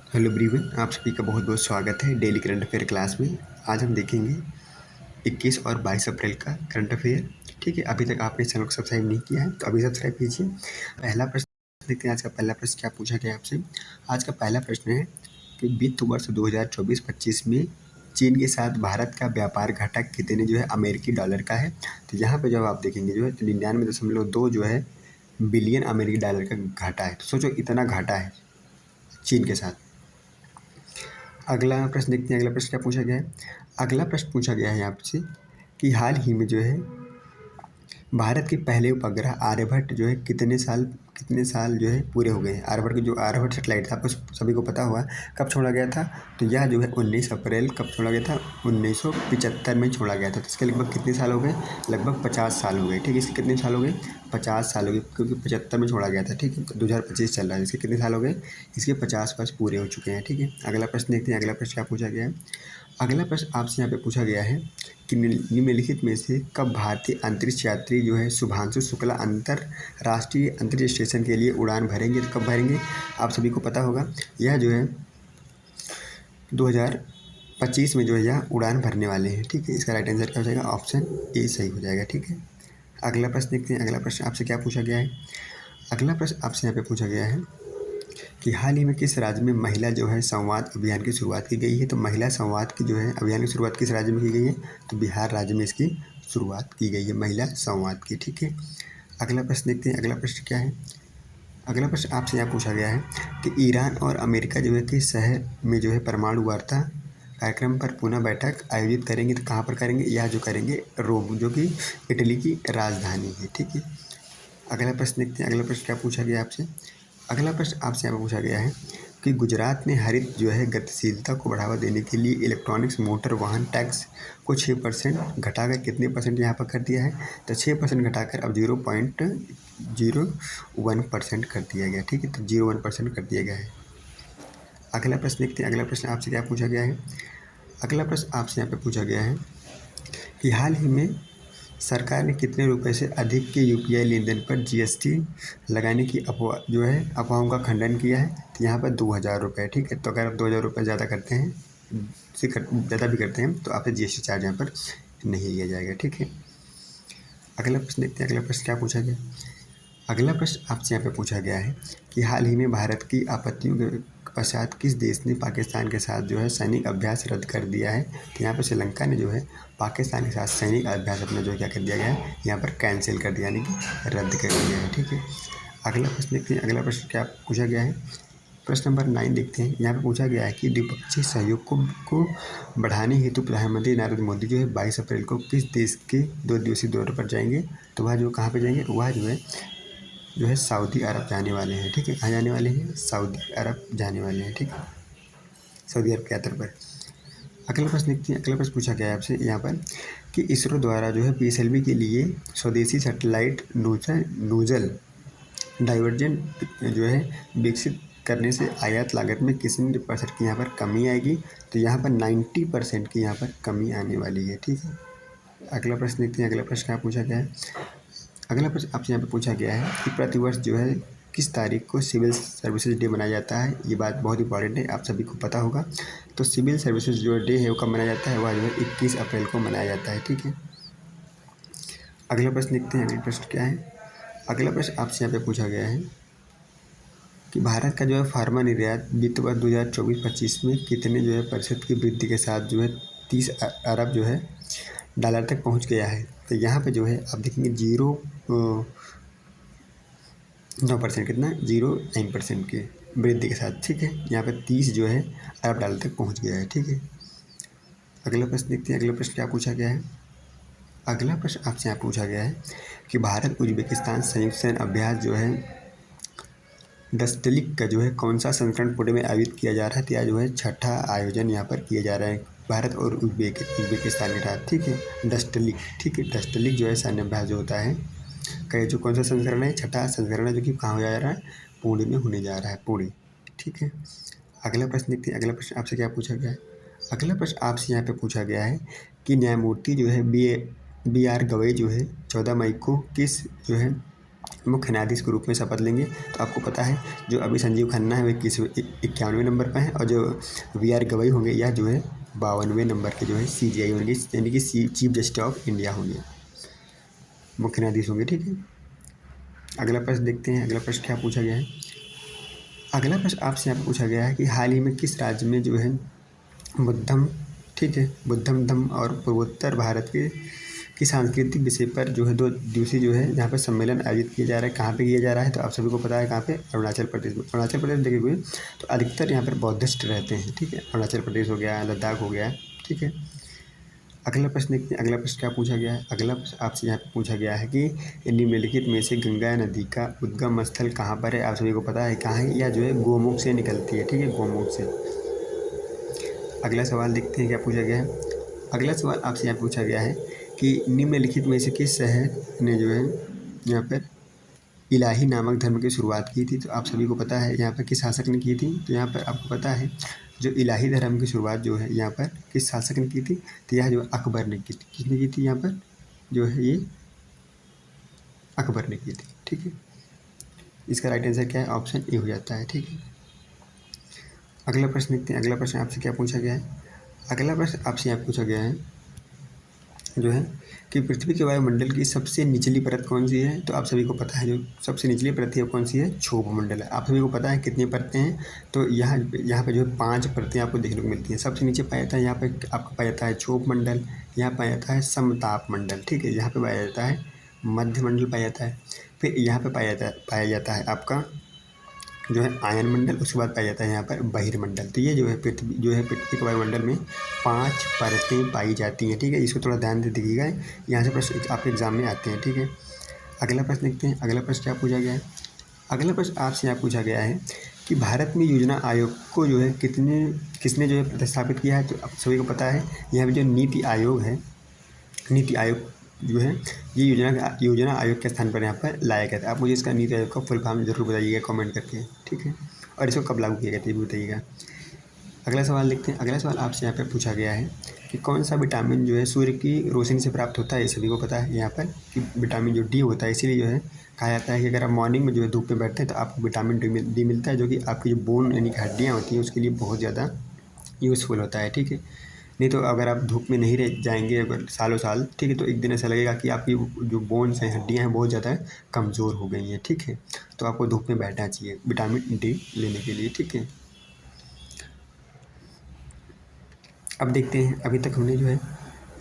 Hello everyone, आप सभी का बहुत बहुत स्वागत है डेली करंट अफेयर क्लास में। आज हम देखेंगे 21 और 22 अप्रैल का करंट अफेयर। ठीक है, अभी तक आपने चैनल को सब्सक्राइब नहीं किया है तो अभी सब्सक्राइब कीजिए। पहला प्रश्न देखते हैं। आज का पहला प्रश्न क्या पूछा गया आपसे। आज का पहला प्रश्न है कि वित्त वर्ष 2024-25 में चीन के साथ भारत का व्यापार घाटा कितने जो है अमेरिकी डॉलर का है। तो यहाँ पे जब आप देखेंगे जो है तो 99.2 जो है बिलियन अमेरिकी डॉलर का घाटा है। तो सोचो इतना घाटा है चीन के साथ। अगला प्रश्न देखते हैं। अगला प्रश्न क्या पूछा गया है। अगला प्रश्न पूछा गया है आपसे कि हाल ही में जो है भारत के पहले उपग्रह आर्यभट्ट जो है कितने साल जो है पूरे हो गए हैं। आर्यभट्ट की जो आर्यभट्ट सेटेलाइट था आपको सभी को पता हुआ कब छोड़ा गया था। तो यह जो है 19 अप्रैल कब छोड़ा गया था, 1975 में छोड़ा गया था। तो इसके लगभग कितने साल हो गए, लगभग 50 साल हो गए। ठीक है, इसके कितने साल हो गए, 50 साल हो गए, क्योंकि 75 में छोड़ा गया था। ठीक है, 2025 चल रहा है, इसके कितने साल हो गए, इसके 50 वर्ष पूरे हो चुके हैं। ठीक है, अगला प्रश्न देखते हैं। अगला प्रश्न क्या पूछा गया है। अगला प्रश्न आपसे यहाँ पे पूछा गया है कि निम्नलिखित में से कब भारतीय अंतरिक्ष यात्री जो है शुभांशु शुक्ला अंतरराष्ट्रीय अंतरिक्ष स्टेशन के लिए उड़ान भरेंगे। तो कब भरेंगे, आप सभी को पता होगा। यह जो है 2025 में जो है यह उड़ान भरने वाले हैं। ठीक है, इसका राइट आंसर क्या हो जाएगा, ऑप्शन ए सही हो जाएगा। ठीक है, अगला प्रश्न देखते हैं। अगला प्रश्न आपसे क्या पूछा गया है। अगला प्रश्न आपसे यहाँ पे पूछा गया है कि हाल ही में किस राज्य में महिला जो है संवाद अभियान की शुरुआत की गई है। तो महिला संवाद की जो है अभियान की शुरुआत किस राज्य में की गई है, तो बिहार राज्य में इसकी शुरुआत की गई है महिला संवाद की। ठीक है, अगला प्रश्न देखते हैं। अगला प्रश्न क्या है। अगला प्रश्न आपसे यहाँ पूछा गया है कि ईरान और अमेरिका जो है किस शहर में जो है परमाणु वार्ता कार्यक्रम पर पुनः बैठक आयोजित करेंगे। तो कहाँ पर करेंगे, यह जो करेंगे रोम, जो कि इटली की राजधानी है। ठीक है, अगला प्रश्न देखते हैं। अगला प्रश्न क्या पूछा गया आपसे। अगला प्रश्न आपसे यहाँ पर पूछा गया है कि गुजरात ने हरित जो है गतिशीलता को बढ़ावा देने के लिए इलेक्ट्रॉनिक्स मोटर वाहन टैक्स को 6% घटाकर कितने परसेंट यहाँ पर कर दिया है। तो 6% घटाकर अब 0.01% कर दिया गया। ठीक है, तो 0.1% कर दिया गया है। अगला प्रश्न देखते हैं। अगला प्रश्न आपसे क्या पूछा गया है। अगला प्रश्न आपसे यहाँ पे पूछा गया है कि हाल ही में सरकार ने कितने रुपए से अधिक के यूपीआई लेनदेन पर जीएसटी लगाने की अफवाहों का खंडन किया है। तो यहाँ पर 2000 रुपये। ठीक है, तो अगर आप 2000 रुपये ज़्यादा करते हैं ज़्यादा भी करते हैं तो आपसे जीएसटी चार्ज यहाँ पर नहीं लिया जाएगा। ठीक है, अगला प्रश्न देखते हैं। अगला प्रश्न क्या पूछा गया। अगला प्रश्न आपसे यहाँ पे पूछा गया है कि हाल ही में भारत की आपत्तियों के पश्चात किस देश ने पाकिस्तान के साथ जो है सैनिक अभ्यास रद्द कर दिया है। तो यहाँ पर श्रीलंका ने जो है पाकिस्तान के साथ सैनिक अभ्यास अपना जो है क्या कर दिया गया है, यहाँ पर कैंसिल कर दिया, यानी कि रद्द कर दिया है। ठीक है, अगला प्रश्न देखते हैं। अगला प्रश्न क्या पूछा गया है। प्रश्न नंबर 9 देखते हैं। यहाँ पे पूछा गया है कि द्विपक्षीय सहयोग को बढ़ाने हेतु प्रधानमंत्री नरेंद्र मोदी जो है 22 अप्रैल को किस देश के 2 दिवसीय दौरे पर जाएंगे। तो वह जो कहाँ पे जाएंगे, वह जो है सऊदी अरब जाने वाले हैं। ठीक है, कहाँ जाने वाले हैं, सऊदी अरब जाने वाले हैं। ठीक है, सऊदी अरब की यात्रा पर। अगला प्रश्न देखते हैं। अगला प्रश्न पूछा गया है आपसे यहाँ पर कि इसरो द्वारा जो है पीएसएलवी के लिए स्वदेशी सैटेलाइट नूजल डाइवर्जन जो है विकसित करने से आयात लागत में कितने परसेंट की यहाँ पर कमी आएगी। तो यहाँ पर 90% की यहाँ पर कमी आने वाली है। ठीक है, अगला प्रश्न देखते हैं। अगला प्रश्न क्या पूछा गया है। अगला प्रश्न आपसे यहाँ पे पूछा गया है कि प्रतिवर्ष जो है किस तारीख को सिविल सर्विसेज डे मनाया जाता है। ये बात बहुत इंपॉर्टेंट है, आप सभी को पता होगा। तो सिविल सर्विसेज जो डे है वो कब मनाया जाता है, वह जो है 21 अप्रैल को मनाया जाता है। ठीक है, अगला प्रश्न देखते हैं। अगला प्रश्न क्या है। अगला प्रश्न आपसे यहाँ पे पूछा गया है कि भारत का जो है फार्मा निर्यात वित्त वर्ष 2024-25 में कितने जो है प्रतिशत की वृद्धि के साथ जो है 30 अरब जो है डॉलर तक पहुंच गया है। तो यहाँ पे जो है आप देखेंगे 0.9% कितना 0.9% के वृद्धि के साथ। ठीक है, यहाँ पे 30 जो है अरब डॉलर तक पहुंच गया है। ठीक है, अगला प्रश्न देखते हैं। अगला प्रश्न क्या पूछा गया है। अगला प्रश्न आपसे यहाँ पूछा गया है कि भारत उज्बेकिस्तान संयुक्त सैन्य अभ्यास जो है डस्टलिक का जो है कौन सा संस्करण पुणे में आयोजित किया जा रहा है। तो यह जो है छठा आयोजन यहाँ पर किया जा रहा है भारत और उज्बेकिस्तान के साथ। ठीक है, डस्टलिक। ठीक है, डस्टलिक जो है सैन्य अभ्यास जो होता है का जो कौन सा संस्करण है, छठा संस्करण है, जो कि कहाँ हो जा रहा है, पुणे में होने जा रहा है, पुणे। ठीक है, अगला प्रश्न देखते हैं। अगला प्रश्न आपसे क्या पूछा गया है। अगला प्रश्न आपसे यहाँ पे पूछा गया है कि न्यायमूर्ति जो है बी आर गवई जो है 14 मई को किस जो है मुख्य न्यायाधीश के रूप में शपथ लेंगे। तो आपको पता है जो अभी संजीव खन्ना है वो 51वें नंबर पर है, और जो वी आर गवई होंगे या जो है 52वें नंबर के जो है CJI होंगे, यानी कि चीफ जस्टिस ऑफ इंडिया होंगे, मुख्य न्यायाधीश होंगे। ठीक है, अगला प्रश्न देखते हैं। अगला प्रश्न क्या पूछा गया है। अगला प्रश्न आपसे यहाँ पूछा गया है कि हाल ही में किस राज्य में जो है बुद्धम, ठीक है, बुद्धम धम्म और पूर्वोत्तर भारत के की सांस्कृतिक विषय पर जो है 2 दिवसीय जो है यहाँ पर सम्मेलन आयोजित किया जा रहा है। कहाँ पे किया जा रहा है तो आप सभी को पता है कहाँ पे, अरुणाचल प्रदेश में। अरुणाचल प्रदेश देखे हुए तो अधिकतर यहाँ पर बौद्धिस्ट रहते हैं। ठीक है, अरुणाचल प्रदेश हो गया, लद्दाख हो गया। ठीक है, अगला प्रश्न देखते हैं। अगला प्रश्न क्या पूछा गया है। अगला प्रश्न आपसे यहाँ पे पूछा गया है कि निम्नलिखित में से गंगा नदी का उद्गम स्थल कहाँ पर है। आप सभी को पता है कहाँ है, या जो है गोमुख से निकलती है। ठीक है, गोमुख से। अगला सवाल देखते हैं क्या पूछा गया है। अगला सवाल आपसे यहाँ पूछा गया है कि निम्नलिखित में से किस शहर ने जो है यहाँ पर इलाही नामक धर्म की शुरुआत की थी। तो आप सभी को पता है यहाँ पर किस शासक ने की थी। तो यहाँ पर आपको पता है जो इलाही धर्म की शुरुआत जो है यहाँ पर किस शासक ने की थी। तो यह जो अकबर ने की थी। किसने की थी यहाँ पर, जो है ये अकबर ने की थी। ठीक है, इसका राइट आंसर क्या है, ऑप्शन ए हो जाता है। ठीक है, अगला प्रश्न देखते हैं। अगला प्रश्न आपसे क्या पूछा गया है। अगला प्रश्न आपसे यहाँ पूछा गया है जो है कि पृथ्वी के वायुमंडल की सबसे निचली परत कौन सी है। तो आप सभी को पता है जो सबसे निचली परत है कौन सी है, क्षोभ मंडल है। आप सभी को पता है कितनी परतें हैं। तो यहाँ पे जो है 5 परतें आपको देखने को मिलती हैं। सबसे नीचे पाया जाता है यहाँ पे आपको पाया जाता है क्षोभ मंडल, यहाँ पाया जाता है समताप मंडल। ठीक है, यहाँ पे पाया जाता है मध्य मंडल पाया जाता है, फिर यहाँ पे पाया जाता है आपका जो है आयन मंडल, उसके बाद पाया जाता है यहाँ पर बहिर्मंडल। तो ये जो है पृथ्वी के वायुमंडल में 5 परतें पाई जाती हैं। ठीक है, इसको थोड़ा ध्यान से देखिएगा, यहाँ से प्रश्न आपके एग्जाम में आते हैं। ठीक है, अगला प्रश्न देखते हैं। अगला प्रश्न क्या पूछा गया है। अगला प्रश्न आपसे यहाँ पूछा गया है कि भारत में योजना आयोग को जो है किसने जो है प्रतिस्थापित किया है। तो आप सभी को पता है यहाँ पर जो नीति आयोग है, नीति आयोग जो है ये योजना आयोग के स्थान पर यहाँ पर लाया गया था। आप मुझे इसका नीति आयोग का फुल फॉर्म जरूर बताइएगा कमेंट करके। ठीक है, और इसको कब लागू किया गया था ये भी बताइएगा। अगला सवाल देखते हैं। अगला सवाल आपसे यहाँ पर पूछा गया है कि कौन सा विटामिन जो है सूर्य की रोशनी से प्राप्त होता है। ये सभी को पता है यहाँ पर कि विटामिन जो डी होता है, इसीलिए जो है कहा जाता है कि अगर आप मॉर्निंग में जो है धूप में बैठते हैं तो आपको विटामिन डी मिलता है, जो कि आपकी जो बोन यानी कि हड्डियाँ होती हैं उसके लिए बहुत ज़्यादा यूज़फुल होता है। ठीक है, नहीं तो अगर आप धूप में नहीं रह जाएंगे अगर सालों साल, ठीक है, तो एक दिन ऐसा लगेगा कि आपकी जो बोन्स हैं, हड्डियाँ हैं, बहुत ज़्यादा कमज़ोर हो गई हैं। ठीक है, तो आपको धूप में बैठना चाहिए विटामिन डी लेने के लिए। ठीक है, अब देखते हैं। अभी तक हमने जो है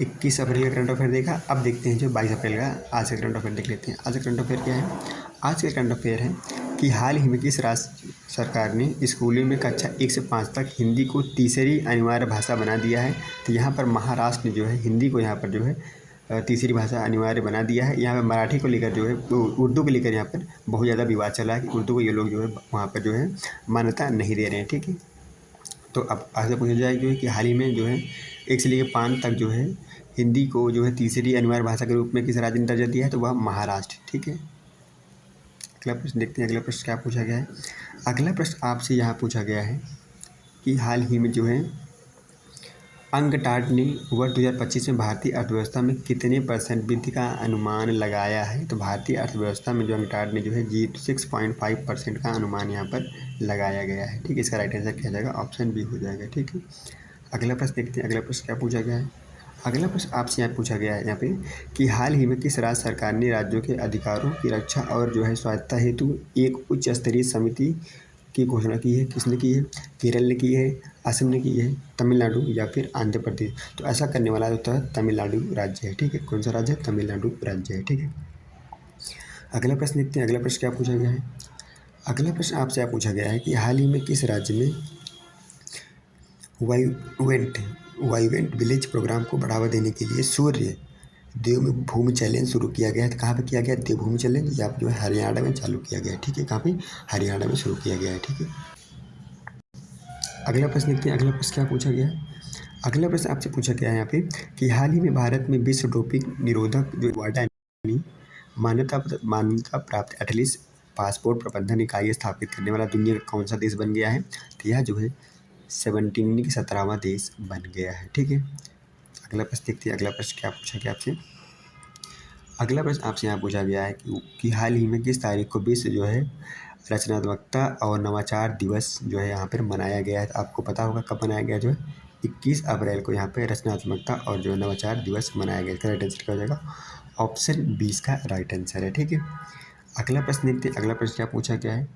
21 अप्रैल का करंट अफेयर देखा। अब देखते हैं जो 22 अप्रैल का आज का करंट अफेयर देख लेते हैं। आज का करंट अफेयर क्या है। आज का करंट अफेयर है कि हाल ही में किस राज्य सरकार ने स्कूलों में कक्षा 1 से 5 तक हिंदी को तीसरी अनिवार्य भाषा बना दिया है। तो यहाँ पर महाराष्ट्र ने जो है हिंदी को यहाँ पर जो है तीसरी भाषा अनिवार्य बना दिया है। यहाँ पर मराठी को लेकर जो है उर्दू को लेकर यहाँ पर बहुत ज़्यादा विवाद चला है कि उर्दू को ये लोग जो है वहाँ पर जो है मान्यता नहीं दे रहे हैं। ठीक है, तो अब आगे पूछा जाए जो है कि हाल ही में जो है 1 से लेकर 5 तक जो है हिंदी को जो है तीसरी अनिवार्य भाषा के रूप में किस राज्य ने दर्जा दिया है, तो वह महाराष्ट्र। ठीक है, अगला प्रश्न देखते हैं। अगला प्रश्न क्या पूछा गया है। अगला प्रश्न आपसे यहाँ पूछा गया है कि हाल ही में जो है अंगटाट ने वर्ष 2025 में भारतीय अर्थव्यवस्था में कितने % वृद्धि का अनुमान लगाया है। तो भारतीय अर्थव्यवस्था में जो अंगटाट ने जो है 6.5% का अनुमान यहाँ पर लगाया गया है। ठीक है, इसका राइट आंसर क्या जाएगा, ऑप्शन बी हो जाएगा। ठीक है, अगला प्रश्न देखते हैं। अगला प्रश्न क्या पूछा गया है। अगला प्रश्न आपसे यहाँ पूछा गया है यहाँ पे कि हाल ही में किस राज्य सरकार ने राज्यों के अधिकारों की रक्षा और जो है स्वायत्तता हेतु एक उच्च स्तरीय समिति की घोषणा की है। किसने की है, केरल ने की है, असम ने की है, तमिलनाडु या फिर आंध्र प्रदेश। तो ऐसा करने वाला होता है तमिलनाडु राज्य है। ठीक है, कौन सा राज्य है, तमिलनाडु राज्य है। ठीक है, अगला प्रश्न देखते हैं। अगला प्रश्न क्या पूछा गया है। अगला प्रश्न आपसे क्या पूछा गया है कि हाल ही में किस राज्य में वाइवेंट विलेज प्रोग्राम को बढ़ावा देने के लिए सूर्य देवभूमि चैलेंज शुरू किया गया है। तो कहाँ पे किया गया, देवभूमि चैलेंज या जो है हरियाणा में चालू किया गया है। ठीक है, कहाँ पे, हरियाणा में शुरू किया गया है। ठीक है, अगला प्रश्न देखते हैं। अगला प्रश्न क्या पूछा गया है। अगला प्रश्न आपसे पूछा गया है यहाँ पे कि हाल ही में भारत में विश्व डोपिंग निरोधक जो वाडा मान्यता प्राप्त एथलीट पासपोर्ट प्रबंधन इकाई स्थापित करने वाला दुनिया का कौन सा देश बन गया है। तो यह जो है 17वां देश बन गया है। ठीक है, अगला प्रश्न देखते हैं। अगला प्रश्न क्या पूछा गया आपसे। अगला प्रश्न आपसे यहाँ पूछा गया है कि हाल ही में किस तारीख को विश्व जो है रचनात्मकता और नवाचार दिवस जो है यहाँ पर मनाया गया है। तो आपको पता होगा कब मनाया गया, जो है 21 अप्रैल को यहाँ पे रचनात्मकता और जो है नवाचार दिवस मनाया गया। इसका राइट आंसर क्या हो जाएगा? ऑप्शन 20 का राइट आंसर है। ठीक है, अगला प्रश्न देखते हैं। अगला प्रश्न क्या पूछा गया है?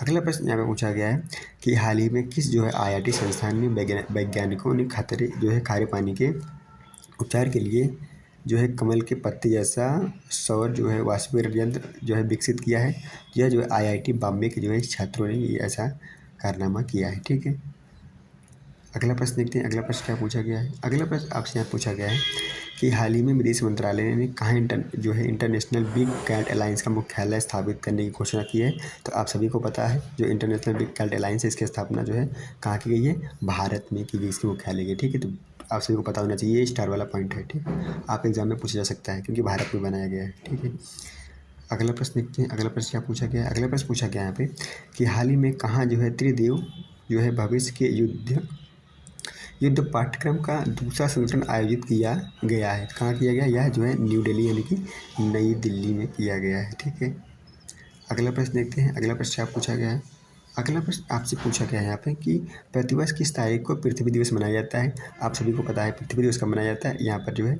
अगला प्रश्न यहाँ पे पूछा गया है कि हाल ही में किस जो है IIT संस्थान में वैज्ञानिकों ने खतरे जो है खारे पानी के उपचार के लिए जो है कमल के पत्ते जैसा सौर जो है वाष्पीकरण यंत्र जो है विकसित किया है। यह जो है IIT बॉम्बे के जो है छात्रों ने ये ऐसा कारनामा किया है। ठीक है, अगला प्रश्न देखते हैं। अगला प्रश्न क्या पूछा गया है? अगला प्रश्न आपसे यहाँ पूछा गया है कि हाल ही में विदेश मंत्रालय ने कहाँ जो है इंटरनेशनल बिग कैट अलायंस का मुख्यालय स्थापित करने की घोषणा की है। तो आप सभी को पता है जो इंटरनेशनल बिग कैट अलायंस है इसकी स्थापना जो है कहाँ की गई है? भारत में की गई इसकी मुख्यालय की। ठीक है, तो आप सभी को पता होना चाहिए, ये स्टार वाला पॉइंट है। ठीक है, आप एग्जाम में पूछा जा सकता है क्योंकि भारत में बनाया गया है। ठीक है, अगला प्रश्न देखते हैं। अगला प्रश्न क्या पूछा गया है? अगला प्रश्न पूछा गया यहाँ पे कि हाल ही में कहाँ जो है त्रिदेव जो है भविष्य के युद्ध पाठ्यक्रम का दूसरा संस्करण आयोजित किया गया है। कहाँ किया गया? यह जो है न्यू दिल्ली यानी कि नई दिल्ली में किया गया है। ठीक है, अगला प्रश्न देखते हैं। अगला प्रश्न क्या पूछा गया है? अगला प्रश्न आपसे पूछा गया है यहाँ पे कि प्रतिवर्ष किस तारीख को पृथ्वी दिवस मनाया जाता है। आप सभी को पता है पृथ्वी दिवस कब मनाया जाता है, यहाँ पर जो है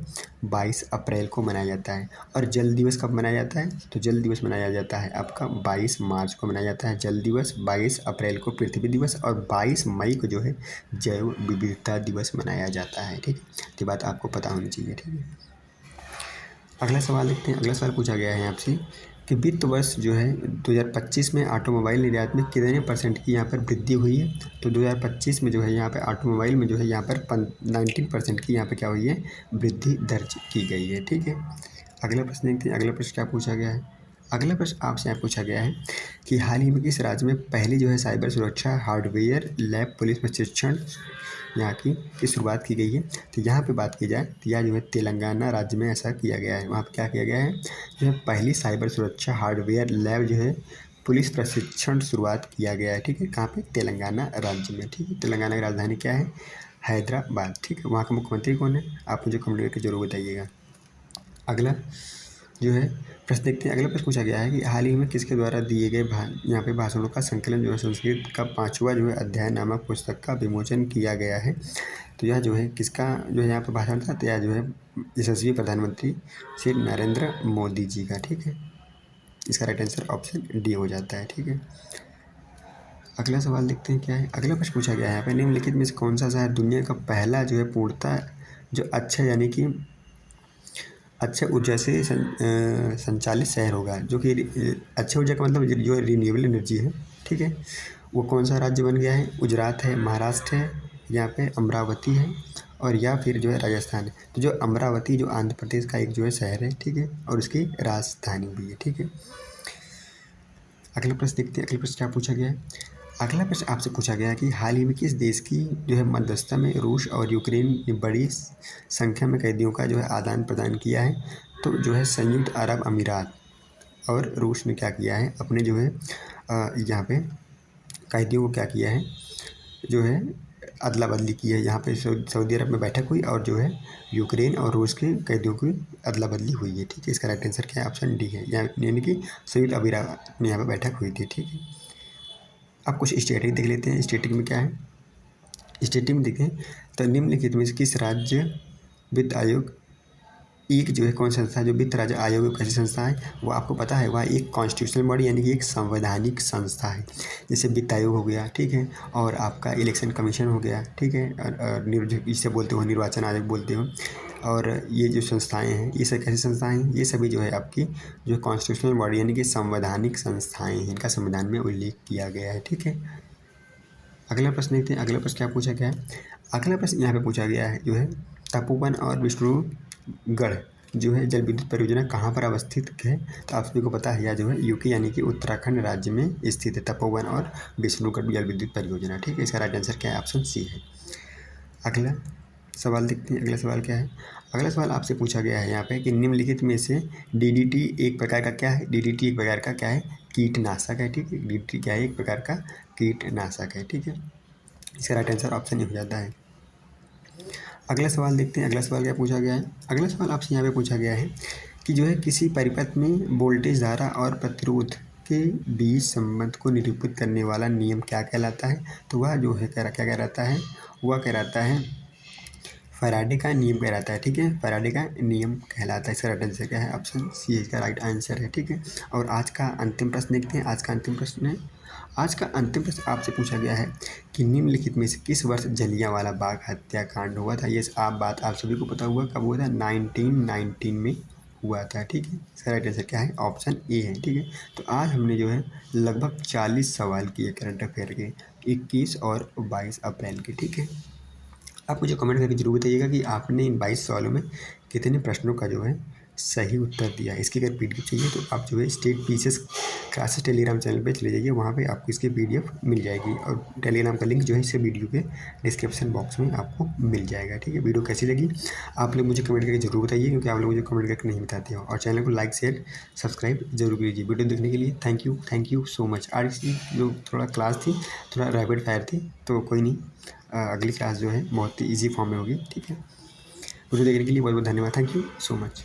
22 अप्रैल को मनाया जाता है। और जल दिवस कब मनाया जाता है? तो जल दिवस मनाया जाता है आपका 22 मार्च को मनाया जाता है जल दिवस, 22 अप्रैल को पृथ्वी दिवस और 22 मई को जो है जैव विविधता दिवस मनाया जाता है। ठीक है, ये बात आपको पता होनी चाहिए। ठीक है, अगला सवाल देखते हैं। अगला सवाल पूछा गया है आपसे कि वित्त वर्ष जो है 2025 में ऑटोमोबाइल निर्यात में कितने % की यहाँ पर वृद्धि हुई है। तो 2025 में जो है यहाँ पर ऑटोमोबाइल में जो है यहाँ पर 19% की यहाँ पर क्या हुई है? वृद्धि दर्ज की गई है। ठीक है, अगला प्रश्न देखते हैं। अगला प्रश्न क्या पूछा गया है? अगला प्रश्न आपसे यहाँ पूछा गया है कि हाल ही में किस राज्य में पहली जो है साइबर सुरक्षा हार्डवेयर लैब पुलिस प्रशिक्षण यहाँ की शुरुआत की गई है। तो यहाँ पे बात की जाए तो यह जो है तेलंगाना राज्य में ऐसा किया गया है। वहाँ पे क्या किया गया है? जो है पहली साइबर सुरक्षा हार्डवेयर लैब जो है पुलिस प्रशिक्षण शुरुआत किया गया है। ठीक है, कहाँ पे? तेलंगाना राज्य में। ठीक है, तेलंगाना की राजधानी क्या है? हैदराबाद। ठीक है, वहाँ का मुख्यमंत्री कौन है? आप मुझे कमेंट करके जरूर बताइएगा। अगला जो है प्रश्न देखते हैं। अगला प्रश्न पूछा गया है कि हाल ही में किसके द्वारा दिए गए यहाँ पे भाषणों का संकलन जो है संस्कृत का 5वां जो है अध्याय नामक पुस्तक का विमोचन किया गया है। तो यह जो है किसका जो है यहाँ पे भाषण था? तो यह जो है यशस्वी प्रधानमंत्री श्री नरेंद्र मोदी जी का। ठीक है, इसका राइट आंसर ऑप्शन डी हो जाता है। ठीक है, अगला सवाल देखते हैं क्या है। अगला प्रश्न पूछा गया है यहाँ पे निम्नलिखित में से कौन सा शहर दुनिया का पहला जो है पूर्णतः जो अच्छा यानी कि अच्छे ऊर्जा से संचालित शहर होगा, जो कि अच्छे ऊर्जा का मतलब जो रिन्यूएबल एनर्जी है। ठीक है, वो कौन सा राज्य बन गया है? गुजरात है, महाराष्ट्र है, यहाँ पे अमरावती है और या फिर जो है राजस्थान है। तो जो अमरावती जो आंध्र प्रदेश का एक जो है शहर है। ठीक है, और उसकी राजधानी भी है। ठीक है, अगला प्रश्न देखते हैं। अगला प्रश्न क्या पूछा गया है? अगला प्रश्न आपसे पूछा गया है कि हाल ही में किस देश की जो है मध्यस्थता में रूस और यूक्रेन ने बड़ी संख्या में कैदियों का जो है आदान प्रदान किया है। तो जो है संयुक्त अरब अमीरात और रूस ने क्या किया है? अपने जो है यहाँ पे कैदियों को क्या किया है? जो है अदला बदली की है। यहाँ पे सऊदी अरब में बैठक हुई और जो है यूक्रेन और रूस के कैदियों की अदला बदली हुई है। ठीक है, इसका राइट आंसर क्या है? ऑप्शन डी है, यानी कि संयुक्त अमीरात में यहाँ पे बैठक हुई थी। ठीक है, अब कुछ स्टेटिक देख लेते हैं। स्टेटिक में क्या है? स्टेटिक में देखें तो निम्नलिखित में से किस राज्य वित्त आयोग एक जो है कौन सा संस्था है? जो वित्त राज्य आयोग एक ऐसी संस्था है, वो आपको पता है वह एक कॉन्स्टिट्यूशनल बॉडी यानी कि एक संवैधानिक संस्था है। जैसे वित्त आयोग हो गया, ठीक है, और आपका इलेक्शन कमीशन हो गया, ठीक है, और इसे बोलते हो निर्वाचन आयोग बोलते हो। और ये जो संस्थाएं हैं ये सब कैसी संस्थाएं हैं? ये सभी जो है आपकी जो कॉन्स्टिट्यूशनल बॉडी यानी कि संवैधानिक संस्थाएं हैं, इनका संविधान में उल्लेख किया गया है। ठीक है, अगला प्रश्न देखते हैं। अगला प्रश्न क्या पूछा गया है? अगला प्रश्न यहाँ पे पूछा गया है जो है तपोवन और विष्णुगढ़ जो है जल विद्युत परियोजना कहाँ पर अवस्थित है? तो आप सभी को पता है यह जो है यूके यानी कि उत्तराखंड राज्य में स्थित है तपोवन और विष्णुगढ़ जल विद्युत परियोजना। ठीक है, इसका राइट आंसर क्या है? ऑप्शन सी है। अगला सवाल देखते हैं। अगला सवाल क्या है? अगला सवाल आपसे पूछा गया है यहाँ पे कि निम्नलिखित में से डीडीटी एक प्रकार का क्या है? डीडीटी एक प्रकार का क्या है? कीटनाशक है। ठीक है, डीडीटी क्या है? एक प्रकार का कीटनाशक है। ठीक है, इसका राइट आंसर ऑप्शन ही हो जाता है। अगला सवाल देखते हैं। अगला सवाल क्या पूछा गया है? अगला सवाल आपसे यहाँ पे पूछा गया है कि जो है किसी परिपथ में वोल्टेज धारा और प्रतिरोध के बीच संबंध को निरूपित करने वाला नियम क्या कहलाता है? तो वह जो है क्या कहलाता है? वह कहलाता है फैराडे का नियम कहलाता है। ठीक है, फैराडे का नियम कहलाता है। इसका राइट आंसर क्या है? ऑप्शन सी इसका राइट आंसर है। ठीक है, और आज का अंतिम प्रश्न देखते हैं। आज का अंतिम प्रश्न आपसे पूछा गया है कि निम्नलिखित में से किस वर्ष जलियांवाला बाग हत्याकांड हुआ था? ये बात आप सभी को पता हुआ, कब हुआ था? 1919 में हुआ था। ठीक है, इसका राइट आंसर क्या है? ऑप्शन ए है। ठीक है, तो आज हमने जो है लगभग 40 सवाल किए करंट अफेयर के, 21 और 22 अप्रैल के। ठीक है, आप मुझे कमेंट करके जरूर बताइएगा कि आपने इन 22 सवालों में कितने प्रश्नों का जो है सही उत्तर दिया है। इसकी अगर पीडीएफ चाहिए तो आप जो है state PCS classes Telegram channel पे चले जाइए, वहाँ पे आपको इसकी पीडीएफ मिल जाएगी और टेलीग्राम का लिंक जो है इस वीडियो के डिस्क्रिप्शन बॉक्स में आपको मिल जाएगा। ठीक है, वीडियो कैसी लगी आप लोग मुझे कमेंट करके जरूर बताइए, क्योंकि आप लोग मुझे कमेंट करके नहीं बताते हो। और चैनल को लाइक शेयर सब्सक्राइब जरूर कीजिए। वीडियो देखने के लिए थैंक यू सो मच। आज की जो थोड़ा क्लास थी, थोड़ा रैपिड फायर थी, तो कोई नहीं, अगली क्लास जो है बहुत ही ईजी फॉर्म में होगी। ठीक है, वीडियो देखने के लिए बहुत बहुत धन्यवाद। Thank you so much.